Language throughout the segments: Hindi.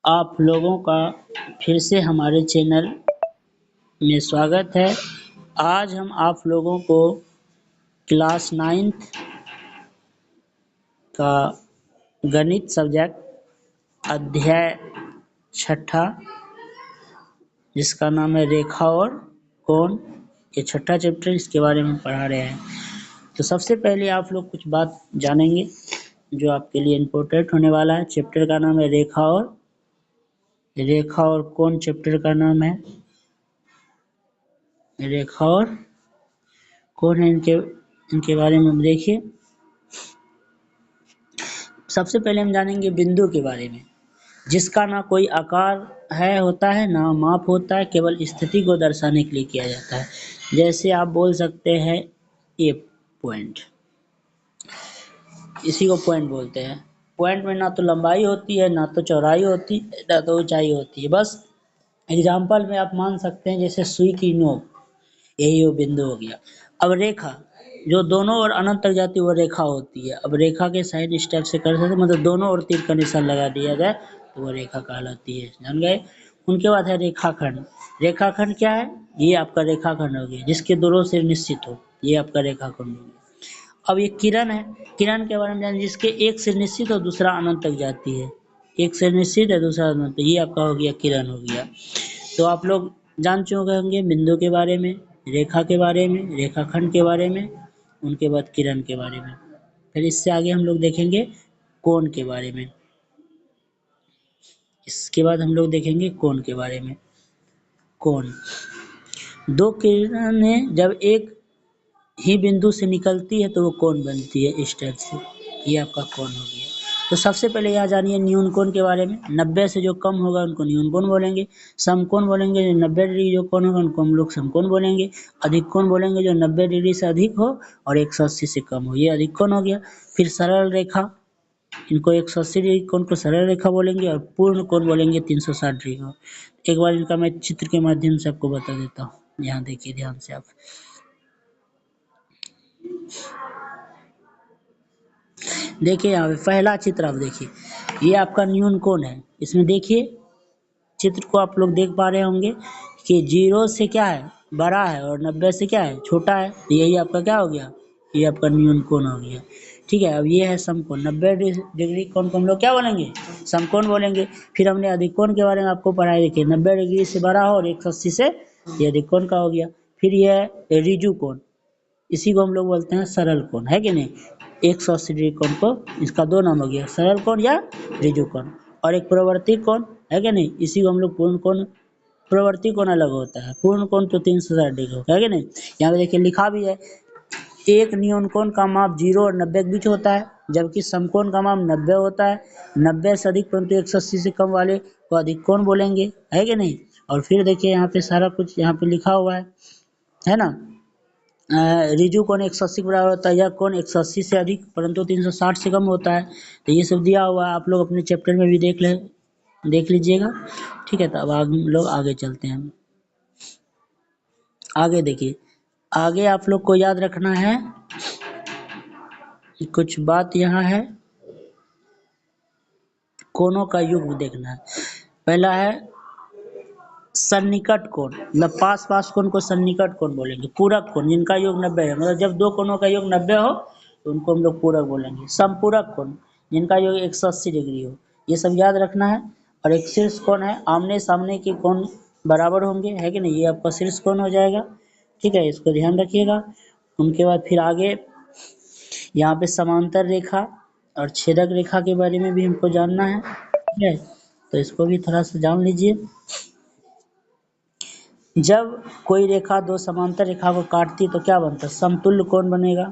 आप लोगों का फिर से हमारे चैनल में स्वागत है। आज हम आप लोगों को क्लास 9th का गणित सब्जेक्ट अध्याय 6 जिसका नाम है रेखा और कोण, ये 6 चैप्टर इसके बारे में पढ़ा रहे हैं। तो सबसे पहले आप लोग कुछ बात जानेंगे जो आपके लिए इम्पोर्टेंट होने वाला है। चैप्टर का नाम है रेखा और कोण चैप्टर का नाम है रेखा और कोण है। इनके बारे में हम देखिए। सबसे पहले हम जानेंगे बिंदु के बारे में, जिसका ना कोई आकार होता है ना माप होता है, केवल स्थिति को दर्शाने के लिए किया जाता है। जैसे आप बोल सकते हैं ए पॉइंट, इसी को पॉइंट बोलते हैं। पॉइंट में ना तो लंबाई होती है, ना तो चौड़ाई होती है, ना तो ऊंचाई होती है। बस एग्जाम्पल में आप मान सकते हैं जैसे सुई की नोक, यही वो बिंदु हो गया। अब रेखा जो दोनों ओर अनंत तक जाती है वो रेखा होती है। अब रेखा के साइड इस टाइप से कर सकते, मतलब दोनों ओर तीर का निशान लगा दिया जाए तो वो रेखा कहलाती है। जान गए। उनके बाद है रेखाखंड। रेखाखंड क्या है? ये आपका रेखाखंड हो गया जिसके दोनों सिर निश्चित हो, ये आपका रेखाखंड हो गया। अब ये किरण है। किरण के बारे में जान, जिसके एक सिर निश्चित और दूसरा अनंत तक जाती है। एक सिर निश्चित है, दूसरा अनंत, ये आपका हो गया किरण हो गया। तो आप लोग जान चुके होंगे बिंदु के बारे में, रेखा के बारे में, रेखाखंड के बारे में, उनके बाद किरण के बारे में। फिर इससे आगे हम लोग देखेंगे कोण के बारे में। इसके बाद हम लोग देखेंगे कोण के बारे में। कोण, दो किरणें जब एक ही बिंदु से निकलती है तो वो कोण बनती है इस टाइप से। ये आपका कोण हो गया। तो सबसे पहले यहाँ जानिए न्यून कोण के बारे में। 90 से जो कम होगा उनको न्यून कोण बोलेंगे। समकोण बोलेंगे जो 90 डिग्री जो कोण होगा उनको हम लोग समकोण बोलेंगे। अधिक कोण बोलेंगे जो 90 डिग्री से अधिक हो और 180 से कम हो, ये अधिक कोण हो गया। फिर सरल रेखा, इनको 180 डिग्री कोण को सरल रेखा बोलेंगे और पूर्ण कोण बोलेंगे 360 डिग्री को। एक बार इनका मैं चित्र के माध्यम से आपको बता देता हूँ। यहाँ देखिए ध्यान से आप। देखिए यहाँ पे पहला चित्र आप देखिए, ये आपका न्यून कोण है। इसमें देखिए चित्र को आप लोग देख पा रहे होंगे कि 0 से क्या है बड़ा है और 90 से क्या है छोटा है। तो यही आपका क्या हो गया, ये आपका न्यून कोण हो गया। ठीक है। अब ये है समकोण। 90 डिग्री कोण को हम लोग क्या बोलेंगे, समकोण बोलेंगे। फिर हमने अधिक कोण के बारे में आपको पढ़ाया। देखिए 90 डिग्री से बड़ा हो और 180 से, ये अधिक कोण का हो गया। फिर ये है ऋजु कोण, इसी को हम लोग बोलते हैं सरल कोण, है कि नहीं। 180 डिग्री कोण को, इसका दो नाम हो गया, सरल कोण या ऋजु कोण। और एक प्रवर्ती कोण, है कि नहीं, इसी को हम लोग पूर्ण कोण। प्रवर्ती कोण अलग होता है, पूर्ण कोण तो 360 डिग्री होता है कि नहीं। यहाँ पे देखिए लिखा भी है, एक न्यून कोण का माप 0 और 90 के बीच होता है, जबकि समकोण का माप 90 होता है। 90 से अधिक परंतु 180 से कम वाले को अधिक कोण बोलेंगे, है कि नहीं। और फिर देखिए यहाँ पे सारा कुछ यहाँ पे लिखा हुआ है ना। ऋजु कोण 180 के बराबर होता है, यह कोण 180 से अधिक परंतु 360 से कम होता है। तो ये सब दिया हुआ है, आप लोग अपने चैप्टर में भी देख लीजिएगा। ठीक है। तो अब हम लोग आगे चलते हैं। आगे देखिए, आगे आप लोग को याद रखना है कुछ बात यहाँ है, कोणों का युग्म देखना है। पहला है सन्निकट कोण, मतलब पास पास कोण को सन्निकट कोण बोलेंगे। पूरक कोण, जिनका योग 90 है, मतलब जब दो कोणों का योग 90 हो तो उनको हम लोग पूरक बोलेंगे। समपूरक कोण, जिनका योग 180 डिग्री हो, ये सब याद रखना है। और एक शीर्ष कोण है, आमने सामने के कोण बराबर होंगे, है कि नहीं, ये आपका शीर्ष कोण हो जाएगा। ठीक है, इसको ध्यान रखिएगा। उनके बाद फिर आगे यहाँ पे समांतर रेखा और छेदक रेखा के बारे में भी हमको जानना है। ठीक है, तो इसको भी थोड़ा सा जान लीजिए। जब कोई रेखा दो समांतर रेखा को काटती है तो क्या बनता है, समतुल्य कोण बनेगा,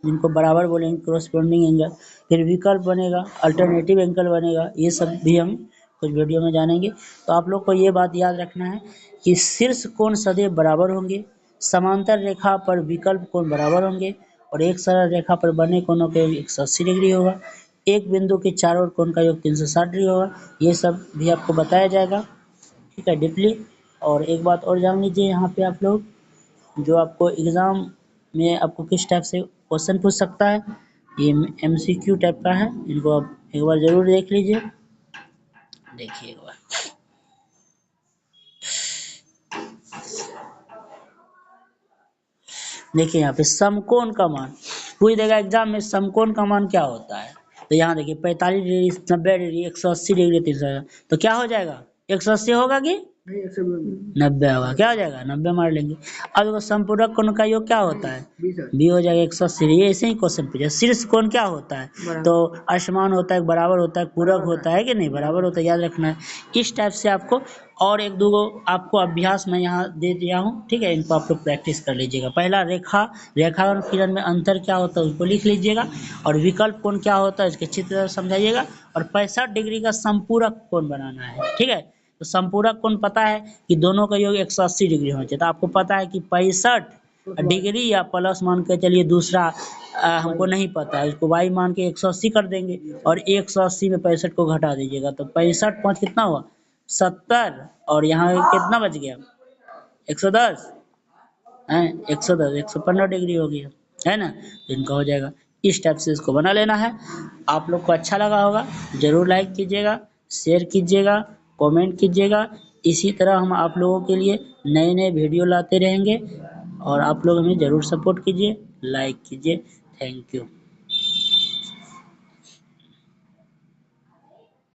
जिनको बराबर बोलेंगे, कोरस्पोंडिंग एंगल। फिर विकल्प बनेगा, अल्टरनेटिव एंगल बनेगा। ये सब भी हम कुछ वीडियो में जानेंगे। तो आप लोग को ये बात याद रखना है कि शीर्ष कोण सदैव बराबर होंगे, समांतर रेखा पर विकल्प कोण बराबर होंगे और एक सरल रेखा पर बने कोणों का योग 180 डिग्री होगा। एक बिंदु के चारों ओर कोण का योग 360 डिग्री होगा। ये सब भी आपको बताया जाएगा। ठीक है, डीपली। और एक बात और जान लीजिए यहाँ पे आप लोग, जो आपको एग्जाम में आपको किस टाइप से क्वेश्चन पूछ सकता है, ये एमसीक्यू टाइप का है, इनको आप एक बार जरूर देख लीजिए। देखिए एक बार, देखिए यहाँ पे समकोण का मान पूछ देगा एग्जाम में, समकोण का मान क्या होता है। तो यहाँ देखिए 45 डिग्री, 90 डिग्री, 180 डिग्री, 300, तो क्या हो जाएगा 180 होगा कि 90 होगा, क्या हो जाएगा 90 मार लेंगे। अब देखो संपूरक कोण का योग क्या होता है, बी हो जाएगा 180। ये ऐसे ही क्वेश्चन पूछा। शीर्ष कोण क्या होता है, तो असमान होता है, बराबर होता है, पूरक होता है कि नहीं, बराबर होता है, याद रखना है। इस टाइप से आपको और एक दो आपको अभ्यास मैं यहाँ दे दिया हूँ, ठीक है, इनको आप लोग प्रैक्टिस कर लीजिएगा। पहला रेखा, रेखा और किरण में अंतर क्या होता है उसको लिख लीजिएगा, और विकल्प कोण क्या होता है इसके चित्र समझाइएगा, और 65 डिग्री का संपूरक कोण बनाना है, ठीक है। तो संपूरक कोण पता है कि दोनों का योग 180 डिग्री होना चाहिए, तो आपको पता है कि 65 डिग्री या प्लस मान के चलिए, दूसरा हमको नहीं पता है, उसको y मान के 180 कर देंगे, और 180 में 65 को घटा दीजिएगा, तो 65 5 कितना हुआ 70, और यहाँ कितना बच गया 110 है, 110 115 डिग्री हो गया, है ना। तो इनका हो जाएगा। इस टाइप से इसको बना लेना है। आप लोग को अच्छा लगा होगा, जरूर लाइक कीजिएगा, शेयर कीजिएगा, कमेंट कीजिएगा। इसी तरह हम आप लोगों के लिए नए नए वीडियो लाते रहेंगे, और आप लोग हमें ज़रूर सपोर्ट कीजिए, लाइक कीजिए। Thank you.